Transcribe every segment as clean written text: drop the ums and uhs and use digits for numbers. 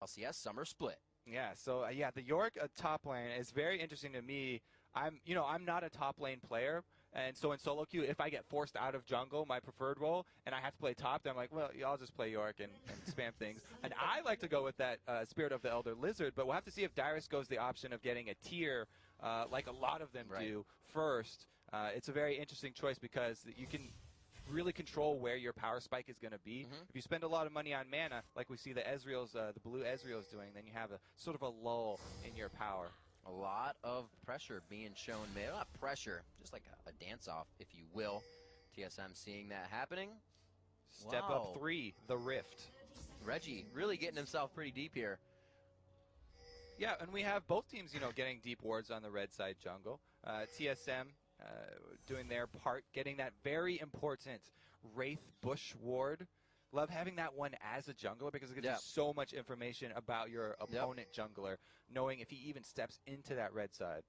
LCS Summer Split. Yeah, so yeah, the York top lane is very interesting to me. I'm not a top lane player, and so in solo queue, if I get forced out of jungle, my preferred role, and I have to play top, then I'm like, well, yeah, I'll just play York and spam things. And I like to go with that Spirit of the Elder Lizard, but we'll have to see if Dyrus goes the option of getting a tier, like a lot of them do, first. It's a very interesting choice because you can really control where your power spike is going to be. If you spend a lot of money on mana, like we see the Ezreal's, the blue Ezreal's doing, then you have a sort of a lull in your power. A lot of pressure being shown mid. Not pressure, just like a dance-off, if you will. TSM seeing that happening. Step up 3, the Rift. Reggie really getting himself pretty deep here. Yeah, and we have both teams, getting deep wards on the red side jungle. TSM doing their part, getting that very important Wraith Bush ward. Love having that one as a jungler because it gives you so much information about your opponent jungler, knowing if he even steps into that red side.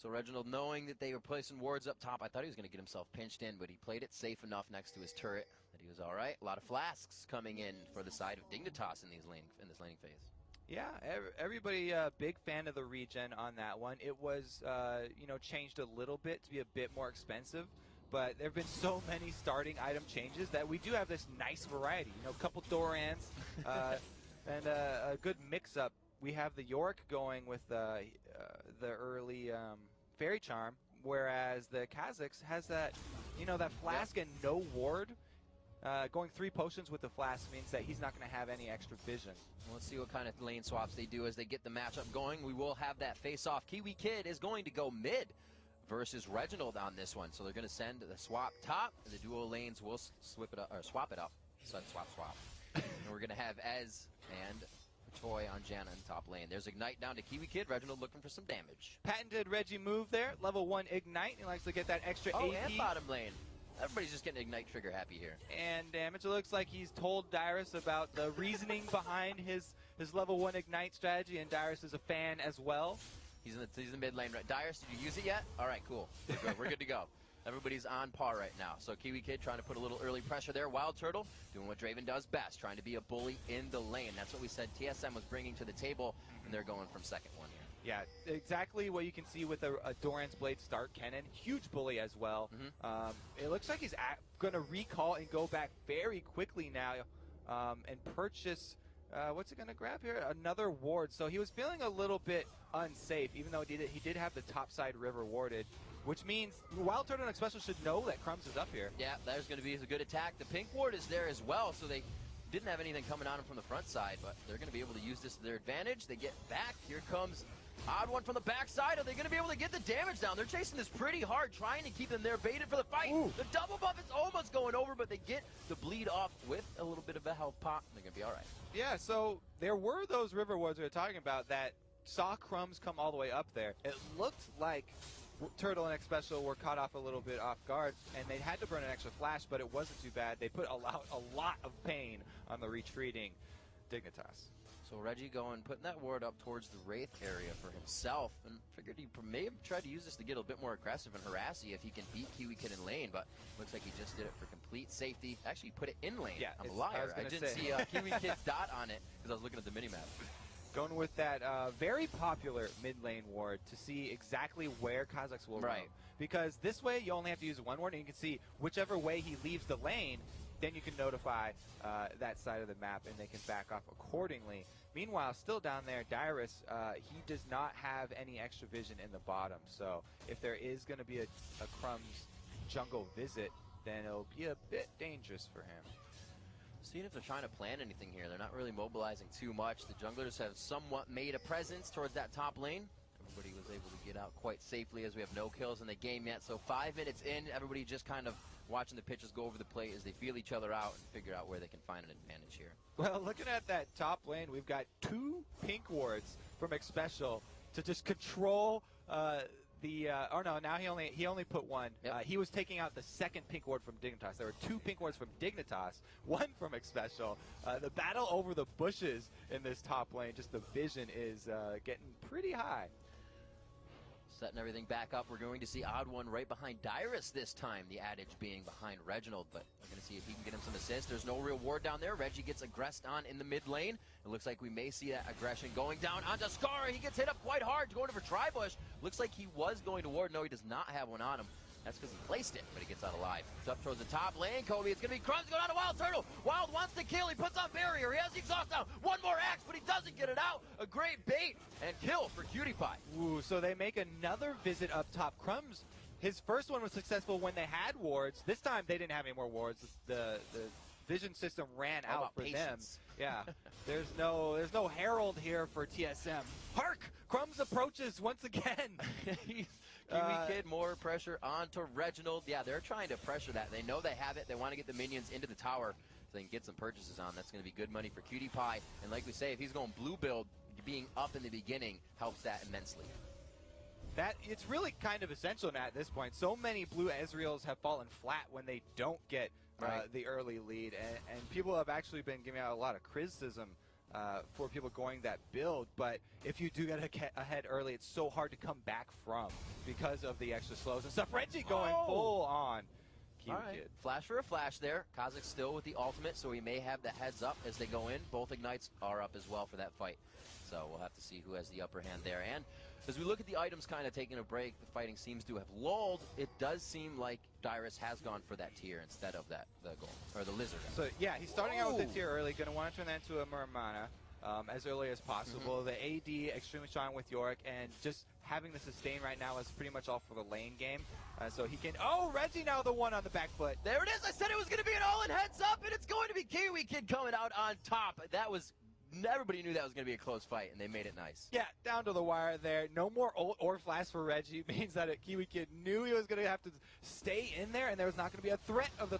So Reginald, knowing that they were placing wards up top, I thought he was going to get himself pinched in, but he played it safe enough next to his turret that he was all right. A lot of flasks coming in for the side of Dignitas in this laning phase. Yeah, everybody big fan of the regen on that one. It was, changed a little bit to be a bit more expensive, but there have been so many starting item changes that we do have this nice variety. A couple Dorans and a good mix-up. We have the York going with the early Fairy Charm, whereas the Kha'Zix has that, that flask and no ward. Going 3 potions with the flask means that he's not going to have any extra vision. Well, let's see what kind of lane swaps they do as they get the matchup going. We will have that face-off. Kiwi Kid is going to go mid versus Reginald on this one. So they're going to send the swap top, and the duo lanes will swap it up. Swap. And we're going to have Ez and Toy on Janna in top lane. There's Ignite down to Kiwi Kid. Reginald looking for some damage. Patented Reggie move there. Level 1 Ignite. He likes to get that extra AP. And bottom lane. Everybody's just getting Ignite trigger happy here. And damage. It looks like he's told Dyrus about the reasoning behind his level 1 Ignite strategy, and Dyrus is a fan as well. He's in the mid lane. Right. Dyrus, did you use it yet? All right, cool. We're good to go. Everybody's on par right now. So Kiwi Kid trying to put a little early pressure there. Wild Turtle doing what Draven does best, trying to be a bully in the lane. That's what we said TSM was bringing to the table, and they're going from second one here. Yeah, exactly what you can see with a Doran's Blade start. Kennen, huge bully as well. It looks like he's going to recall and go back very quickly now and purchase, what's he going to grab here? Another ward. So he was feeling a little bit unsafe, even though he did have the topside river warded, which means Wild Turtle and Special should know that Crumbs is up here. Yeah, there's going to be a good attack. The pink ward is there as well, so they didn't have anything coming on them from the front side, but they're going to be able to use this to their advantage. They get back. Here comes odd one from the backside. Are they going to be able to get the damage down? They're chasing this pretty hard, trying to keep them there baited for the fight. Ooh. The double buff is almost going over, but they get the bleed off with a little bit of a health pop. They're going to be all right. Yeah, so there were those river wards we were talking about that saw Crumbs come all the way up there. It looked like Turtle and X Special were caught off a little bit off guard, and they had to burn an extra flash, but it wasn't too bad. They put a lot of pain on the retreating Dignitas. So Reggie putting that ward up towards the Wraith area for himself, and figured he may have tried to use this to get a bit more aggressive and harassy if he can beat Kiwi Kid in lane, but looks like he just did it for complete safety. Actually, he put it in lane. Yeah, I'm a liar. I didn't see Kiwi Kid's dot on it because I was looking at the minimap. Going with that very popular mid lane ward to see exactly where Kha'Zix will roam. Because this way you only have to use one ward, and you can see whichever way he leaves the lane, then you can notify that side of the map, and they can back off accordingly. Meanwhile, still down there, Dyrus, he does not have any extra vision in the bottom. So if there is going to be a Crumbs jungle visit, then it'll be a bit dangerous for him. Seeing if they're trying to plan anything here. They're not really mobilizing too much. The junglers have somewhat made a presence towards that top lane. Everybody was able to get out quite safely as we have no kills in the game yet. So 5 minutes in, everybody just kind of watching the pitchers go over the plate as they feel each other out and figure out where they can find an advantage here. Well, looking at that top lane, we've got 2 pink wards from X Special to just control now he only put 1. Yep. He was taking out the second pink ward from Dignitas. There were 2 pink wards from Dignitas, 1 from X Special. The battle over the bushes in this top lane, just the vision is getting pretty high. Setting everything back up. We're going to see Odd One right behind Dyrus this time, the adage being behind Reginald, but we're going to see if he can get him some assists. There's no real ward down there. Reggie gets aggressed on in the mid lane. It looks like we may see that aggression going down onto Scar. He gets hit up quite hard, going over Tribush. Looks like he was going to ward. No, he does not have one on him. That's because he placed it, but he gets out alive. It's up towards the top lane, Kobe. It's going to be Crumbs going on to Wild Turtle. Wild wants to kill. He puts on barrier. He has the exhaust down. One more axe, but he doesn't get it out. A great bait and kill for Cutie Pie. Ooh, so they make another visit up top. Crumbs, his first one was successful when they had wards. This time they didn't have any more wards. The vision system ran out for patience. them. Yeah, there's no herald here for TSM. Hark! Crumbs approaches once again. Kiwi Kid, more pressure onto Reginald. Yeah, they're trying to pressure that. They know they have it. They want to get the minions into the tower so they can get some purchases on. That's going to be good money for Cutie Pie. And like we say, if he's going blue build, being up in the beginning helps that immensely. It's really kind of essential now at this point. So many blue Ezreals have fallen flat when they don't get the early lead. And people have actually been giving out a lot of criticism for people going that build, but if you do get ahead early, it's so hard to come back from because of the extra slows and stuff. Reggie going full on. Kiwi Kid. Flash for a flash there. Kha'Zix still with the ultimate, so he may have the heads up as they go in. Both ignites are up as well for that fight, so we'll have to see who has the upper hand there. And as we look at the items kind of taking a break, the fighting seems to have lulled. It does seem like Dyrus has gone for that tier instead of the gold, or the lizard. So yeah, he's starting out with the tier early, going to want to turn that into a Muramana as early as possible. The AD extremely strong with Yorick, and just having the sustain right now is pretty much all for the lane game. So he can, Reggie now the one on the back foot. There it is, I said it was going to be an all-in heads up, and it's going to be Kiwi Kid coming out on top. That was, everybody knew that was going to be a close fight, and they made it nice. Yeah, down to the wire there. No more ult or flash for Reggie. Means that Kiwi Kid knew he was going to have to stay in there, and there was not going to be a threat of the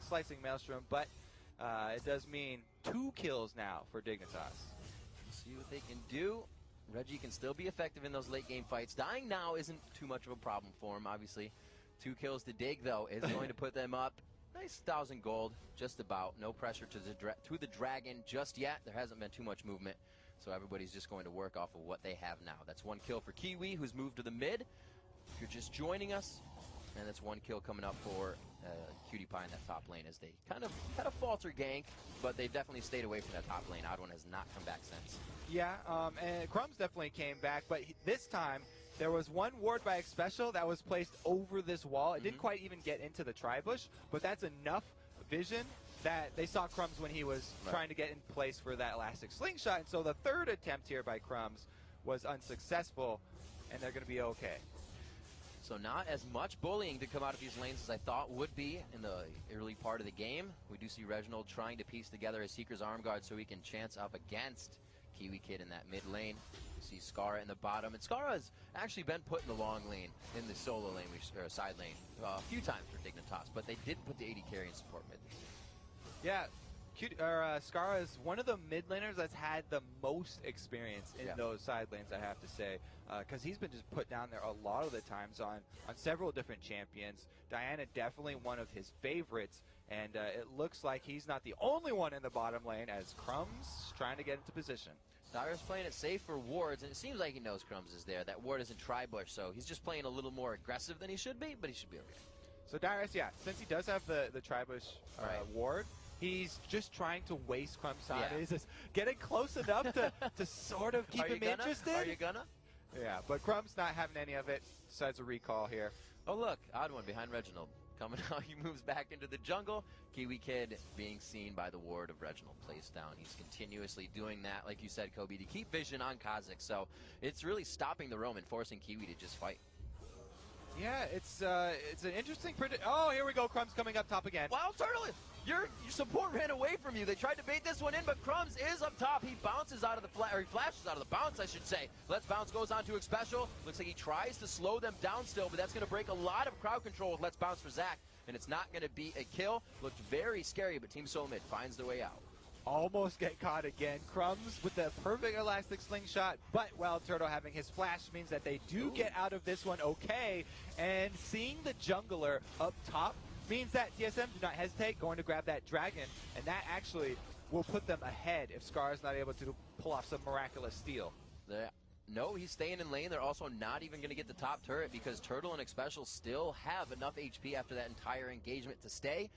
slicing Maelstrom, but it does mean 2 kills now for Dignitas. See what they can do. Reggie can still be effective in those late game fights. Dying now isn't too much of a problem for him, obviously. 2 kills to Dig, though, is going to put them up. Nice 1,000 gold, just about. No pressure to the dragon just yet. There hasn't been too much movement, so everybody's just going to work off of what they have now. That's 1 kill for Kiwi, who's moved to the mid. If you're just joining us, and that's 1 kill coming up for Cutie Pie in that top lane as they kind of had a falter gank, but they've definitely stayed away from that top lane. Odd One has not come back since. Yeah, and Crumbs definitely came back, but this time there was 1 ward by Xpecial that was placed over this wall. It didn't quite even get into the tri-bush, but that's enough vision that they saw Crumbs when he was trying to get in place for that elastic slingshot. And so the 3rd attempt here by Crumbs was unsuccessful, and they're going to be okay. So not as much bullying to come out of these lanes as I thought would be in the early part of the game. We do see Reginald trying to piece together his Seeker's Arm Guard so he can chance up against Kiwi Kid in that mid lane. We see Skara in the bottom, and Skara has actually been put in the long lane, in the solo lane, or side lane, a few times for Dignitas, but they did put the AD carry and support mid. Yeah, Skara is one of the mid laners that's had the most experience in those side lanes, I have to say, because he's been just put down there a lot of the times on several different champions. Diana definitely one of his favorites, and it looks like he's not the only one in the bottom lane as Crumbs trying to get into position. Dyrus playing it safe for wards, and it seems like he knows Crumbs is there. That ward isn't tri-bush, so he's just playing a little more aggressive than he should be, but he should be okay. So Dyrus, yeah, since he does have the tri-bush ward, he's just trying to waste Crumbs' time. He's just getting close enough to sort of keep him interested. Are you gonna? Yeah, but Crumbs not having any of it, besides a recall here. Oh, look, Odd One behind Reginald. Coming out, he moves back into the jungle. Kiwi Kid being seen by the ward of Reginald placed down. He's continuously doing that, like you said, Kobe, to keep vision on Kha'Zix. So it's really stopping the roam and forcing Kiwi to just fight. Yeah, it's an interesting Oh, here we go. Crumbs coming up top again. Wild Turtle, your support ran away from you. They tried to bait this one in, but Crumbs is up top. He bounces out of the or he flashes out of the bounce, I should say. Let's Bounce goes on to Xpecial. Looks like he tries to slow them down still, but that's going to break a lot of crowd control with Let's Bounce for Zach, and it's not going to be a kill. Looked very scary, but Team SoloMid finds their way out. Almost get caught again. Crumbs with the perfect elastic slingshot, but Wild Turtle having his flash means that they do get out of this one okay. And seeing the jungler up top means that TSM do not hesitate, going to grab that dragon, and that actually will put them ahead if Scar is not able to pull off some miraculous steal. no, he's staying in lane. They're also not even going to get the top turret because Turtle and Xpecial still have enough HP after that entire engagement to stay.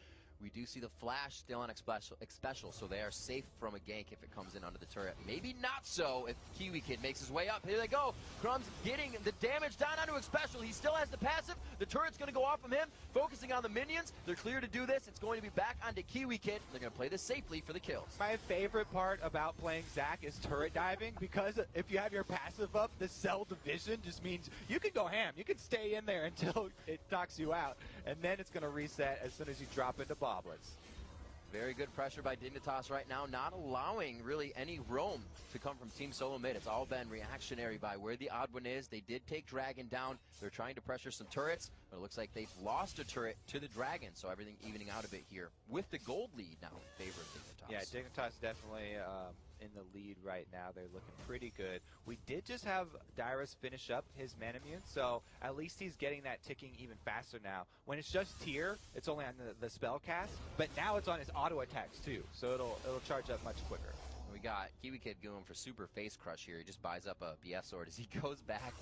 We do see the flash still on Xpecial, so they are safe from a gank if it comes in under the turret. Maybe not so if Kiwi Kid makes his way up. Here they go. Crumbs getting the damage down onto Xpecial. He still has the passive. The turret's going to go off from him. Focusing on the minions. They're clear to do this. It's going to be back onto Kiwi Kid. They're going to play this safely for the kills. My favorite part about playing Zac is turret diving, because if you have your passive up, the cell division just means you can go ham. You can stay in there until it knocks you out, and then it's going to reset as soon as you drop into Boblets. Very good pressure by Dignitas right now, not allowing really any roam to come from Team SoloMid. It's all been reactionary by where the odd one is. They did take Dragon down. They're trying to pressure some turrets, but it looks like they've lost a turret to the Dragon, so everything evening out a bit here with the gold lead now in favor of Dignitas. Yeah, Dignitas definitely in the lead right now. They're looking pretty good. We did just have Dyrus finish up his Manamune, so at least he's getting that ticking even faster now. When it's just tier, it's only on the spell cast, but now it's on his auto attacks too, so it'll charge up much quicker. We got Kiwi Kid going for super face crush here. He just buys up a BS sword as he goes back.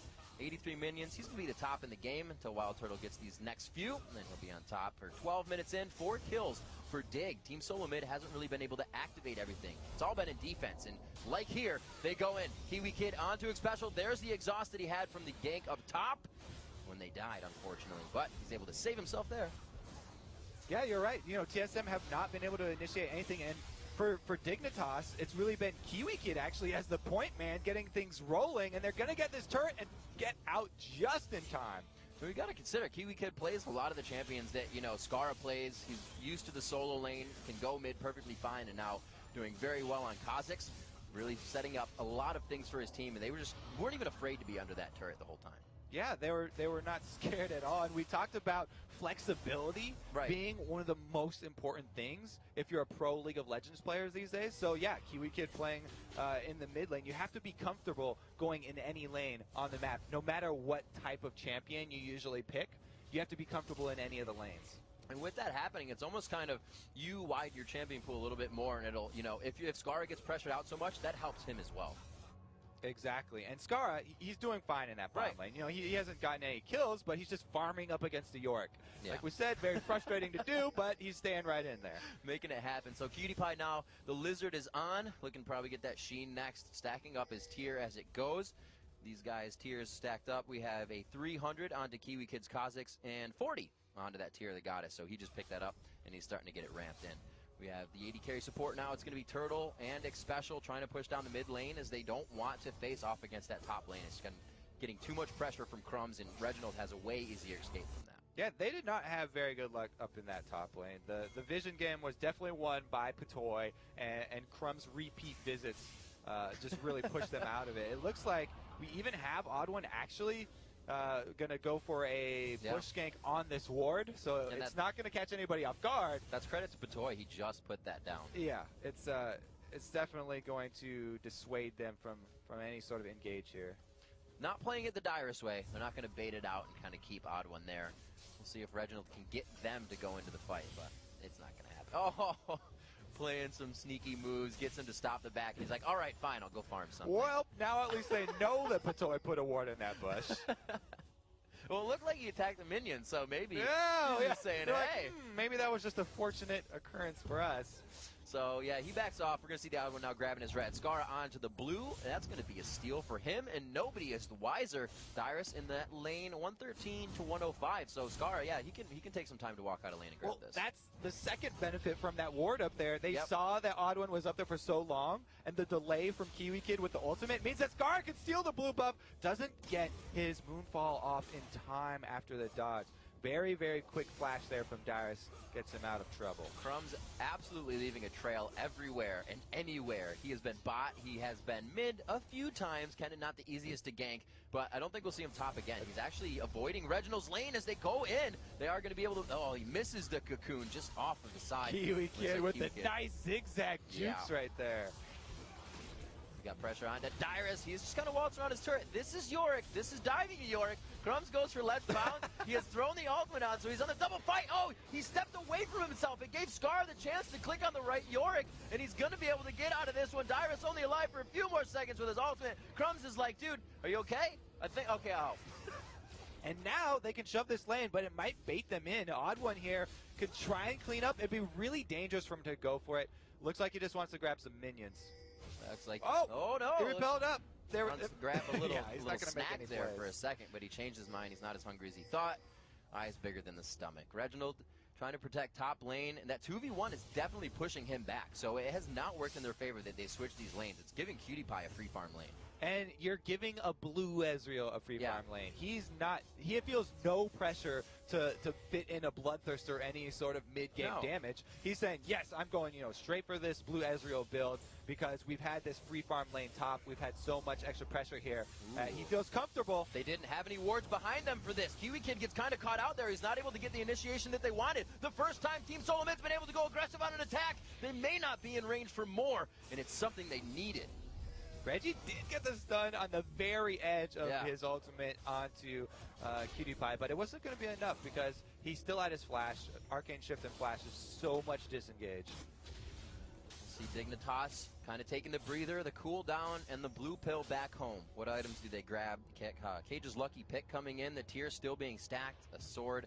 83 minions. He's going to be the top in the game until Wild Turtle gets these next few, and then he'll be on top for 12 minutes in. 4 kills for Dig. Team SoloMid hasn't really been able to activate everything. It's all been in defense, and like here, they go in. Kiwi Kid onto Xpecial. There's the exhaust that he had from the gank up top when they died, unfortunately, but he's able to save himself there. Yeah, you're right. You know, TSM have not been able to initiate anything, and for Dignitas, it's really been Kiwi Kid actually as the point man getting things rolling, and they're going to get this turret and get out just in time. So we got to consider Kiwi Kid plays a lot of the champions that, you know, Skara plays. He's used to the solo lane, can go mid perfectly fine, and now doing very well on Kha'Zix, really setting up a lot of things for his team, and they weren't even afraid to be under that turret the whole time. Yeah, they were not scared at all, and we talked about flexibility being one of the most important things if you're a pro League of Legends player these days. So yeah, Kiwi Kid playing in the mid lane, you have to be comfortable going in any lane on the map, no matter what type of champion you usually pick. You have to be comfortable in any of the lanes. And with that happening, it's almost kind of you widen your champion pool a little bit more, and it'll, you know, if Skara gets pressured out so much, that helps him as well. Exactly. And Skara, he's doing fine in that bottom lane. You know, he hasn't gotten any kills, but he's just farming up against the York. Yeah. Like we said, very frustrating to do, but he's staying right in there. Making it happen. So Cutie Pie now, the Lizard is on. Looking to probably get that Sheen next. Stacking up his tier as it goes. These guys' tiers stacked up. We have a 300 onto Kiwi Kid's Kha'Zix and 40 onto that tier of the Goddess. So he just picked that up, and he's starting to get it ramped in. We have the AD carry support now. It's going to be Turtle and Xpecial trying to push down the mid lane as they don't want to face off against that top lane. It's getting too much pressure from Crumbs, and Reginald has a way easier escape from that. Yeah, they did not have very good luck up in that top lane. The vision game was definitely won by Patoy, and Crumbs' repeat visits just really pushed them out of it. It looks like we even have Odd One actually going to go for a push skank on this ward, so it's not going to catch anybody off guard. That's credit to Patoy. He just put that down. Yeah, it's definitely going to dissuade them from any sort of engage here. Not playing it the Dyrus way. They're not going to bait it out and kind of keep Odd One there. We'll see if Reginald can get them to go into the fight, but it's not going to happen. Oh, playing some sneaky moves, gets him to stop the back. He's like, all right, fine, I'll go farm something. Well, now at least they know that Patoy put a ward in that bush. Well, it looked like he attacked the minion, so maybe he's just saying, hey. Like, maybe that was just a fortunate occurrence for us. So, yeah, he backs off. We're going to see the other one now grabbing his red. Skara onto the blue. And that's going to be a steal for him, and nobody is the wiser. Dyrus in that lane, 113 to 105. So, Skara, yeah, he can take some time to walk out of lane and grab this. That's the second benefit from that ward up there. They saw that Odd One was up there for so long, and the delay from Kiwi Kid with the ultimate means that Skara can steal the blue buff, doesn't get his Moonfall off in time after the dodge. Very, very quick flash there from Dyrus gets him out of trouble. Crumbs absolutely leaving a trail everywhere and anywhere. He has been bot. He has been mid a few times. Kind of not the easiest to gank, but I don't think we'll see him top again. He's actually avoiding Reginald's lane as they go in. They are going to be able to... Oh, he misses the cocoon just off of the side. Kiwi Kid with the nice zigzag juice right there. We got pressure on to Dyrus. He's just going to waltz around his turret. This is Yorick. This is diving Yorick. Crumbs goes for let's bounce. He has thrown the ultimate on, so he's on the double fight. Oh, he stepped away from himself. It gave Scar the chance to click on the right Yorick, and he's going to be able to get out of this one. Dyrus only alive for a few more seconds with his ultimate. Crumbs is like, dude, are you okay? I think, okay, I'll help. And now they can shove this lane, but it might bait them in. Odd One here could try and clean up. It'd be really dangerous for him to go for it. Looks like he just wants to grab some minions. Looks like, oh no. He repelled up. There wants to grab a little, yeah, he's little not gonna snack make any there plays for a second, but he changed his mind. He's not as hungry as he thought. Eyes bigger than the stomach. Reginald trying to protect top lane, and that 2v1 is definitely pushing him back. So it has not worked in their favor that they switched these lanes. It's giving Cutie Pie a free farm lane. And you're giving a blue Ezreal a free farm lane. He feels no pressure to fit in a Bloodthirst or any sort of mid-game damage. He's saying, yes, I'm going, straight for this blue Ezreal build because we've had this free farm lane top. We've had so much extra pressure here. He feels comfortable. They didn't have any wards behind them for this. Kiwi Kid gets kind of caught out there. He's not able to get the initiation that they wanted. The first time Team SoloMid's been able to go aggressive on an attack, they may not be in range for more, and it's something they needed. Reggie did get this done on the very edge of his ultimate onto Cutie Pie, but it wasn't going to be enough because he still had his flash. Arcane Shift and Flash is so much disengaged. See Dignitas kind of taking the breather, the cooldown, and the blue pill back home. What items do they grab? Cage's lucky pick coming in, the tier still being stacked, a sword,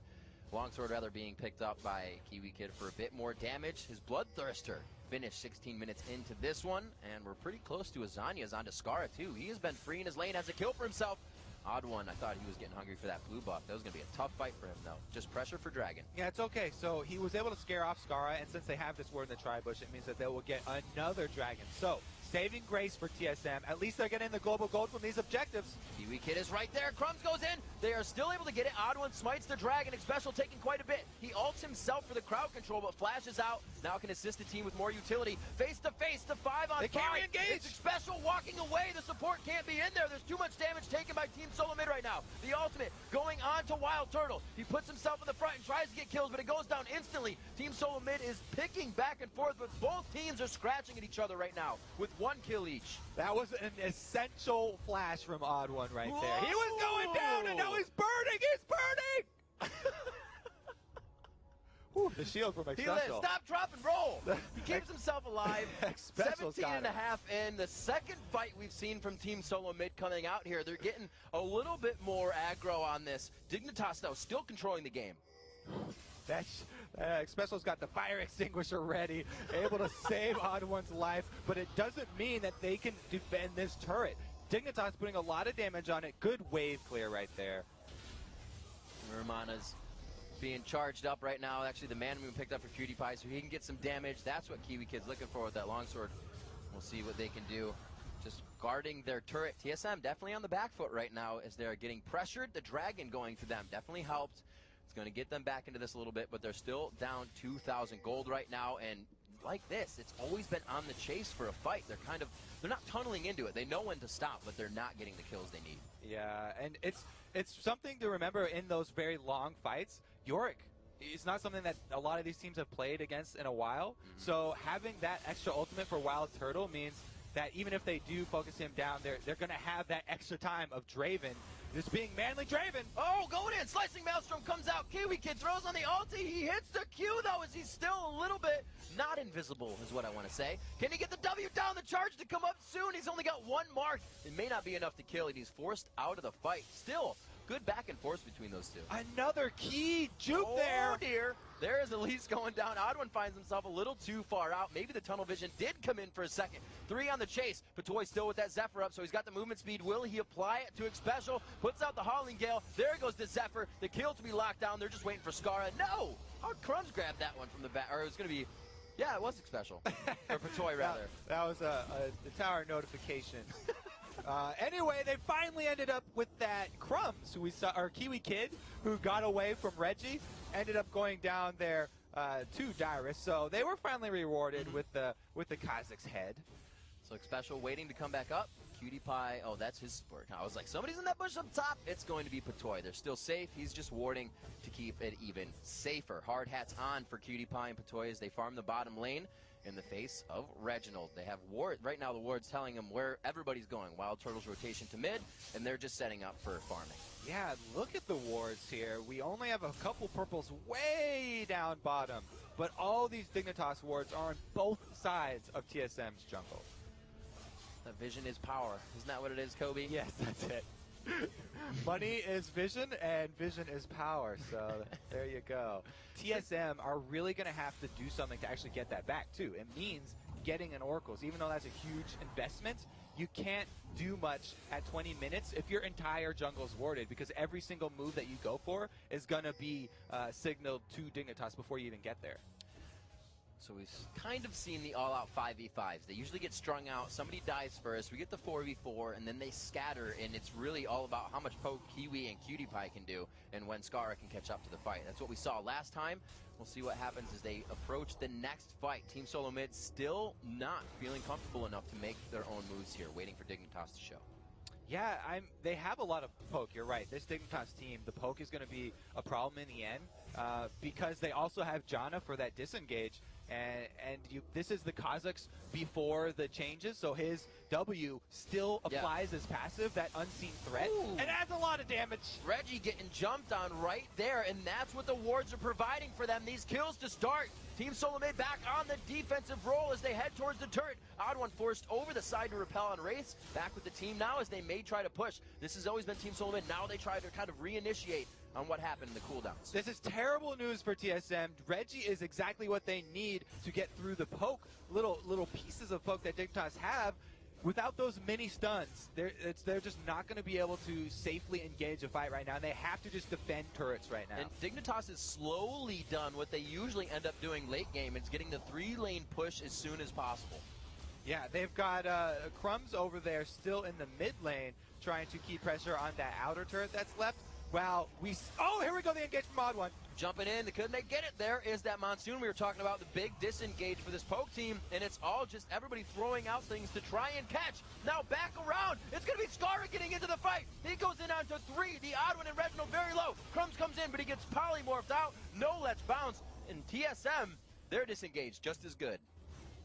longsword rather, being picked up by Kiwi Kid for a bit more damage. His Bloodthirster finished 16 minutes into this one, and we're pretty close to Azanya's onto Skara too. He has been free in his lane, has a kill for himself. Odd One, I thought he was getting hungry for that blue buff. That was going to be a tough fight for him though. Just pressure for Dragon. Yeah, it's okay. So he was able to scare off Skara, and since they have this word in the tri-bush, it means that they will get another Dragon. So, saving grace for TSM. At least they're getting the global gold from these objectives. Kiwi Kid is right there. Crumbs goes in. They are still able to get it. Odd One smites the Dragon. Special taking quite a bit. He ults himself for the crowd control, but flashes out. Now can assist the team with more utility. Face to face, the 5 on 5. They can't re-engage. It's Special walking away. The support can't be in there. There's too much damage taken by Team SoloMid right now. The ultimate going on to Wild Turtle. He puts himself in the front and tries to get kills, but it goes down instantly. Team SoloMid is picking back and forth, but both teams are scratching at each other right now with 1 kill each. That was an essential flash from Odd One right there. He was going down, and now he's burning! He's burning! Whew, the shield from He lives. Special. Stop, drop, and roll. He keeps himself alive. 17 and a half in. The second fight we've seen from Team SoloMid coming out here. They're getting a little bit more aggro on this. Dignitas, though, still controlling the game. Special's got the fire extinguisher ready, able to save Odd One's life, but it doesn't mean that they can defend this turret. Dignitas putting a lot of damage on it. Good wave clear right there. Romana's being charged up right now. Actually, the Man Moon picked up for Cutie Pie, so he can get some damage. That's what Kiwi Kid's looking for with that longsword. We'll see what they can do. Just guarding their turret. TSM definitely on the back foot right now as they're getting pressured. The Dragon going to them definitely helped. It's going to get them back into this a little bit, but they're still down 2,000 gold right now, and like this, it's always been on the chase for a fight. They're not tunneling into it. They know when to stop, but they're not getting the kills they need. Yeah, and it's something to remember in those very long fights. Yorick, it's not something that a lot of these teams have played against in a while, so having that extra ultimate for Wild Turtle means that even if they do focus him down, they're going to have that extra time of Draven just being manly Draven. Oh, going in. Slicing Maelstrom comes out. Kiwi Kid throws on the ulti. He hits the Q, though, as he's still a little bit not invisible, is what I want to say. Can he get the W down? The charge to come up soon. He's only got 1 mark. It may not be enough to kill, and he's forced out of the fight. Still, good back and forth between those two. Another key juke there. Oh, dear. There is Elise going down. Odd One finds himself a little too far out. Maybe the tunnel vision did come in for a second. 3 on the chase. Patoy still with that Zephyr up, so he's got the movement speed. Will he apply it to Special? Puts out the Howling Gale. There goes the Zephyr. The kill to be locked down. They're just waiting for Skara. No! How Crumbs grabbed that one from the back? Or it was going to be... Yeah, it was Special. Or Patoy, rather. That was the tower notification. Anyway, they finally ended up with that Crumbs, who we saw, or Kiwi Kid, who got away from Reggie, ended up going down there to Dyrus. So they were finally rewarded with the Kazakh's head. So Special waiting to come back up. Cutie Pie, oh, that's his support. I was like, somebody's in that bush up top. It's going to be Patoy. They're still safe. He's just warding to keep it even safer. Hard hats on for Cutie Pie and Patoy as they farm the bottom lane. in the face of Reginald. They have Ward. Right now the Ward's telling them where everybody's going. Wild Turtles rotation to mid, and they're just setting up for farming. Yeah, look at the wards here. We only have a couple purples way down bottom, but all these Dignitas wards are on both sides of TSM's jungle. The vision is power. Isn't that what it is, Kobe? Yes, that's it. Money is vision, and vision is power. So there you go. TSM are really going to have to do something to actually get that back, too. It means getting an Oracles. Even though that's a huge investment, you can't do much at 20 minutes if your entire jungle is warded, because every single move that you go for is going to be signaled to Dignitas before you even get there. So we've kind of seen the all-out 5v5s. They usually get strung out. Somebody dies first. We get the 4v4, and then they scatter, and it's really all about how much poke Kiwi and Cutie Pie can do and when Skara can catch up to the fight. That's what we saw last time. We'll see what happens as they approach the next fight. Team SoloMid still not feeling comfortable enough to make their own moves here, waiting for Dignitas to show. Yeah, they have a lot of poke. You're right. This Dignitas team, the poke is going to be a problem in the end because they also have Janna for that disengage. This is the Kazakhs before the changes, so his W still applies as passive, that unseen threat, and adds a lot of damage. Reggie getting jumped on right there, and that's what the wards are providing for them. These kills to start. Team SoloMid back on the defensive roll as they head towards the turret. Odd One forced over the side to repel on Wraith. Back with the team now as they may try to push. This has always been Team SoloMid. Now they try to kind of reinitiate on what happened in the cooldowns. This is terrible news for TSM. Reggie is exactly what they need to get through the poke, little pieces of poke that Dignitas have. Without those mini stuns, they're just not going to be able to safely engage a fight right now, and they have to just defend turrets right now. And Dignitas has slowly done what they usually end up doing late game. It's getting the 3-lane push as soon as possible. Yeah, they've got Crumbs over there still in the mid lane trying to keep pressure on that outer turret that's left. Wow, here we go, the engage from Odd One. Jumping in, couldn't they get it? There is that Monsoon we were talking about, the big disengage for this poke team, and it's all just everybody throwing out things to try and catch. Now back around, it's going to be Skara getting into the fight. He goes in onto 3, the Odd One and Reginald very low. Crumbs comes in, but he gets polymorphed out. No Let's Bounce, and TSM, they're disengaged just as good.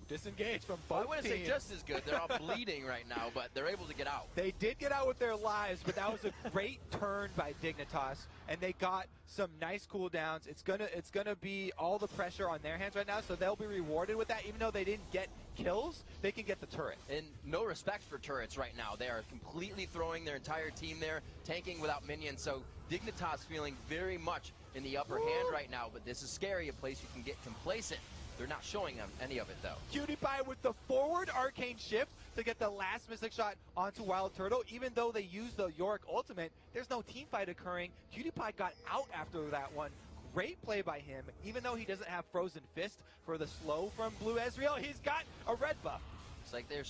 Disengage from both I wouldn't say just as good. They're all bleeding right now, but they're able to get out. They did get out with their lives, but that was a great turn by Dignitas, and they got some nice cooldowns. It's gonna be all the pressure on their hands right now, so they'll be rewarded with that. Even though they didn't get kills, they can get the turret. And no respect for turrets right now. They are completely throwing their entire team there, tanking without minions. So Dignitas feeling very much in the upper hand right now, but this is scary, a place you can get complacent. They're not showing them any of it, though. Cutie Pie with the forward arcane shift to get the last mystic shot onto Wild Turtle. Even though they used the Yorick ultimate, there's no team fight occurring. Cutie Pie got out after that one. Great play by him. Even though he doesn't have Frozen Fist for the slow from Blue Ezreal, he's got a red buff. It's like they're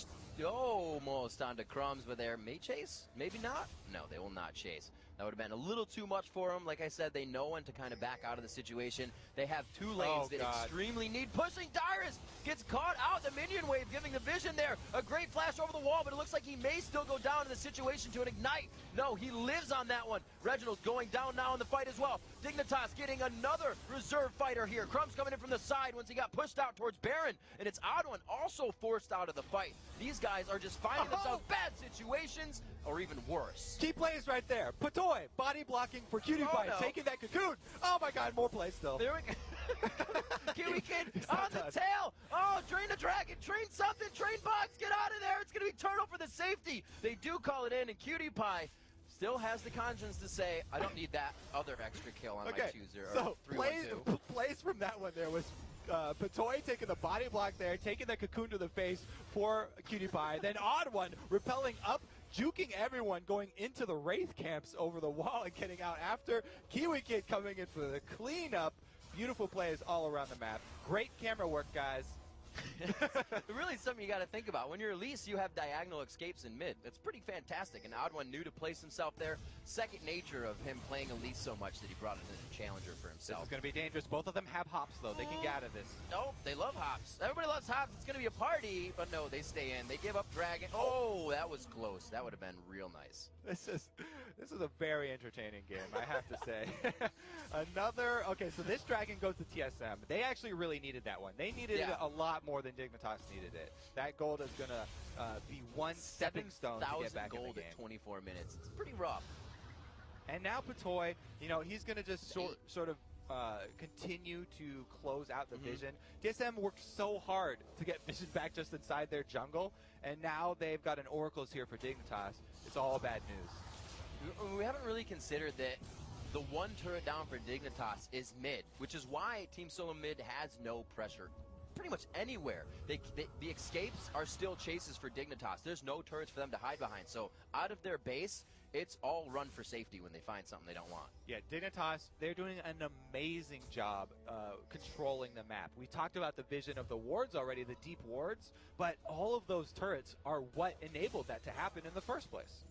almost onto Crumbs, but they may chase? Maybe not? No, they will not chase. That would have been a little too much for them. Like I said, they know when to kind of back out of the situation. They have 2 lanes that extremely need pushing. Dyrus gets caught out. The minion wave giving the vision there. A great flash over the wall, but it looks like he may still go down in the situation to an ignite. No, he lives on that one. Reginald's going down now in the fight as well. Dignitas getting another reserve fighter here. Crumbs coming in from the side once he got pushed out towards Baron. And it's Odd One also forced out of the fight. These guys are just finding themselves bad situations, or even worse. Key plays right there. Patoy, body blocking for Cutie Pie, taking that cocoon. Oh my god, more plays still. There we go. Kiwi Kid on the tail. Oh, train the dragon, train something, train box, get out of there. It's going to be Turtle for the safety. They do call it in, and Cutie Pie still has the conscience to say, I don't need that other extra kill on my chooser. So plays from that one there was Patoy taking the body block there, taking the cocoon to the face for Cutie Pie. Then Odd One repelling up, juking everyone, going into the Wraith camps over the wall and getting out after. Kiwi Kid coming in for the cleanup. Beautiful plays all around the map. Great camera work, guys. Really something you got to think about. When you're Elise, you have diagonal escapes in mid. That's pretty fantastic. And Odd One knew to place himself there. Second nature of him playing Elise so much that he brought it as a challenger for himself. This is going to be dangerous. Both of them have hops, though. They can get out of this. No, they love hops. Everybody loves hops. It's going to be a party. But no, they stay in. They give up Dragon. Oh, that was close. That would have been real nice. This is a very entertaining game, I have to say. Okay, so this Dragon goes to TSM. They actually really needed that one. They needed it a lot more than Dignitas needed it. That gold is going to be one stepping stone to get back in the gold game. at 24 minutes. It's pretty rough. And now Patoy, you know, he's going to just sort of continue to close out the Vision. TSM worked so hard to get Vision back just inside their jungle, and now they've got an Oracles here for Dignitas. It's all bad news. We haven't really considered that the one turret down for Dignitas is mid, which is why Team SoloMid has no pressure pretty much anywhere. The escapes are still chases for Dignitas. There's no turrets for them to hide behind. So out of their base, it's all run for safety when they find something they don't want. Yeah, Dignitas, they're doing an amazing job controlling the map. We talked about the vision of the wards already, the deep wards, but all of those turrets are what enabled that to happen in the first place.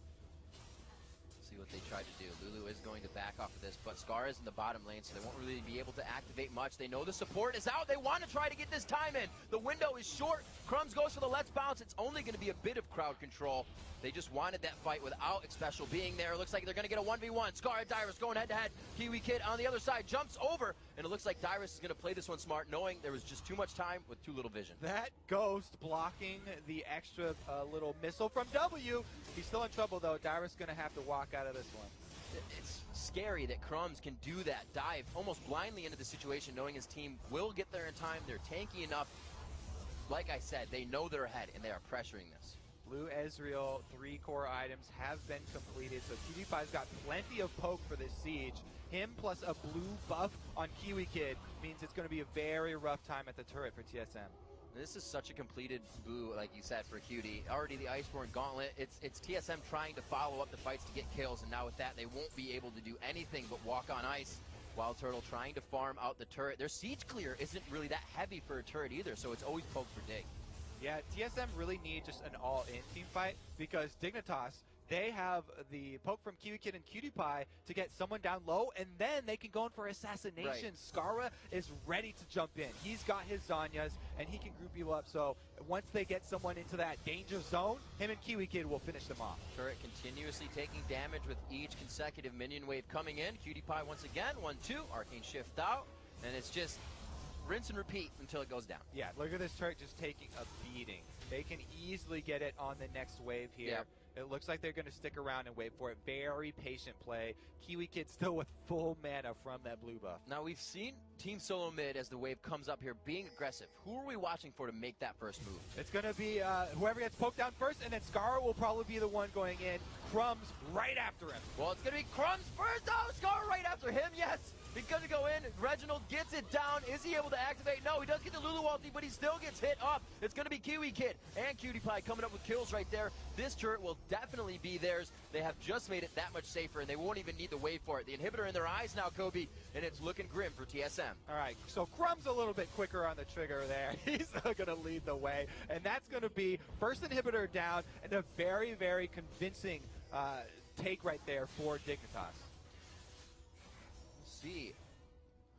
See what they tried to do. Lulu is going to back off of this, but Scar is in the bottom lane, so they won't really be able to activate much. They know the support is out. They want to try to get this time in. The window is short. Crumbs goes for the let's bounce. It's only going to be a bit of crowd control. They just wanted that fight without Special being there. It looks like they're going to get a 1v1. Scar and Dyrus going head-to-head. Kiwi Kid on the other side jumps over, and it looks like Dyrus is going to play this one smart, knowing there was just too much time with too little vision. That Ghost blocking the extra little missile from W. He's still in trouble, though. Dyrus going to have to walk out of this one. It's scary that Crumbs can do that dive almost blindly into the situation, knowing his team will get there in time. They're tanky enough. Like I said, they know they're ahead, and they are pressuring this. Blue Ezreal, 3 core items have been completed, so PewDiePie's got plenty of poke for this siege. Him plus a blue buff on Kiwi Kid means it's going to be a very rough time at the turret for TSM. This is such a completed boo, like you said, for Cutie. Already the Iceborne Gauntlet. It's TSM trying to follow up the fights to get kills, and now with that, they won't be able to do anything but walk on ice. Wild Turtle trying to farm out the turret. Their siege clear isn't really that heavy for a turret either, so it's always poke for Dig. Yeah, TSM really need just an all-in team fight because Dignitas, they have the poke from Kiwi Kid and PewDiePie to get someone down low, and then they can go in for assassination. Right. Skara is ready to jump in. He's got his Zanyas, and he can group you up. So once they get someone into that danger zone, him and Kiwi Kid will finish them off. Turret continuously taking damage with each consecutive minion wave coming in. PewDiePie once again, 1-2, Arcane Shift out, and it's just rinse and repeat until it goes down. Yeah, look at this turret just taking a beating. They can easily get it on the next wave here. Yep. It looks like they're going to stick around and wait for it. Very patient play. Kiwi Kid still with full mana from that blue buff. Now we've seen Team SoloMid as the wave comes up here being aggressive. Who are we watching for to make that first move? It's going to be whoever gets poked down first, and then Scar will probably be the one going in. Crumbs right after him. Well, it's going to be Crumbs first. Oh, Scar right after him, yes. He's going to go in. Reginald gets it down. Is he able to activate? No, he does get the Lulu ulti, but he still gets hit up. It's going to be Kiwi Kid and PewDiePie coming up with kills right there. This turret will definitely be theirs. They have just made it that much safer, and they won't even need the wave for it. The inhibitor in their eyes now, Kobe, and it's looking grim for TSM. All right, so Crumbs a little bit quicker on the trigger there. He's going to lead the way, and that's going to be first inhibitor down and a very, very convincing take right there for Dignitas. See,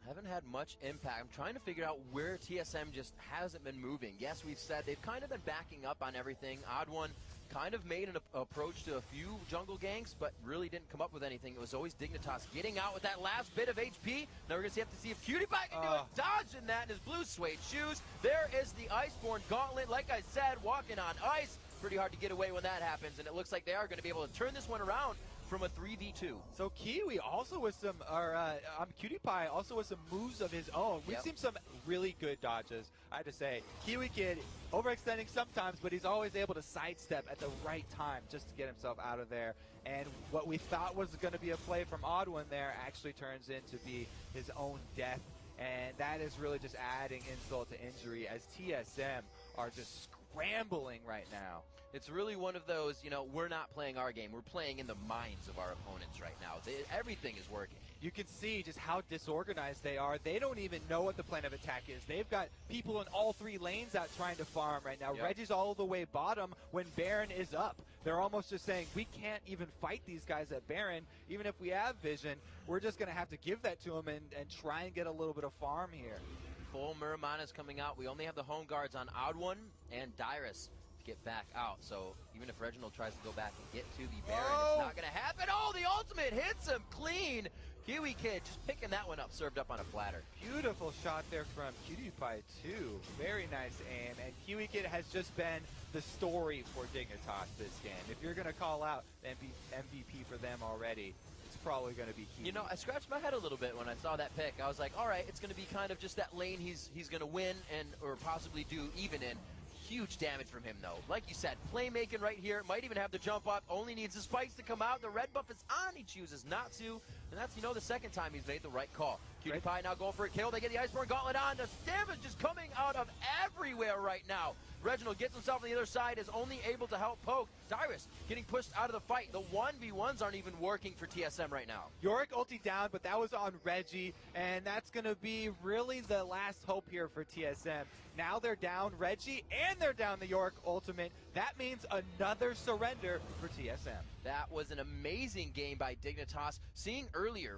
haven't had much impact. I'm trying to figure out where TSM just hasn't been moving. Yes, we've said they've kind of been backing up on everything. Odd One kind of made an approach to a few jungle ganks, but really didn't come up with anything. It was always Dignitas getting out with that last bit of HP. Now we're going to have to see if PewDiePie can do a dodge in that in his blue suede shoes. There is the Iceborne Gauntlet. Like I said, walking on ice. Pretty hard to get away when that happens, and it looks like they are going to be able to turn this one around from a 3v2. So Kiwi also with some, PewDiePie also with some moves of his own. We've seen some really good dodges, I have to say. Kiwi Kid overextending sometimes, but he's always able to sidestep at the right time just to get himself out of there. And what we thought was going to be a play from Odd One there actually turns into be his own death. And that is really just adding insult to injury as TSM are just scrambling right now. It's really one of those, you know, we're not playing our game. We're playing in the minds of our opponents right now. Everything is working. You can see just how disorganized they are. They don't even know what the plan of attack is. They've got people in all 3 lanes out trying to farm right now. Yep. Reggie's all the way bottom when Baron is up. They're almost just saying, we can't even fight these guys at Baron. Even if we have vision, we're just going to have to give that to them and try and get a little bit of farm here. Full Muramana is coming out. We only have the home guards on Odd One and Dyrus to get back out. So even if Reginald tries to go back and get to the Baron, it's not going to happen. Oh, the ultimate hits him clean. Kiwi Kid just picking that one up, served up on a platter. Beautiful shot there from PewDiePie too. Very nice aim, and Kiwi Kid has just been the story for Dignitas this game. If you're going to call out the MVP for them already, it's probably going to be Kiwi. You know, I scratched my head a little bit when I saw that pick. I was like, all right, it's going to be kind of just that lane he's going to win and or possibly do even in. Huge damage from him, though. Like you said, playmaking right here. Might even have to jump up. Only needs his spikes to come out. The red buff is on. He chooses not to. And that's, you know, the second time he's made the right call. PewDiePie now going for a kill. They get the Iceborne Gauntlet on. The damage is coming out of everywhere right now. Reginald gets himself on the other side, is only able to help poke. Dyrus getting pushed out of the fight. The 1v1s aren't even working for TSM right now. Yorick ulti down, but that was on Reggie, and that's going to be really the last hope here for TSM. Now they're down Reggie, and they're down the Yorick ultimate. That means another surrender for TSM. That was an amazing game by Dignitas. Seeing earlier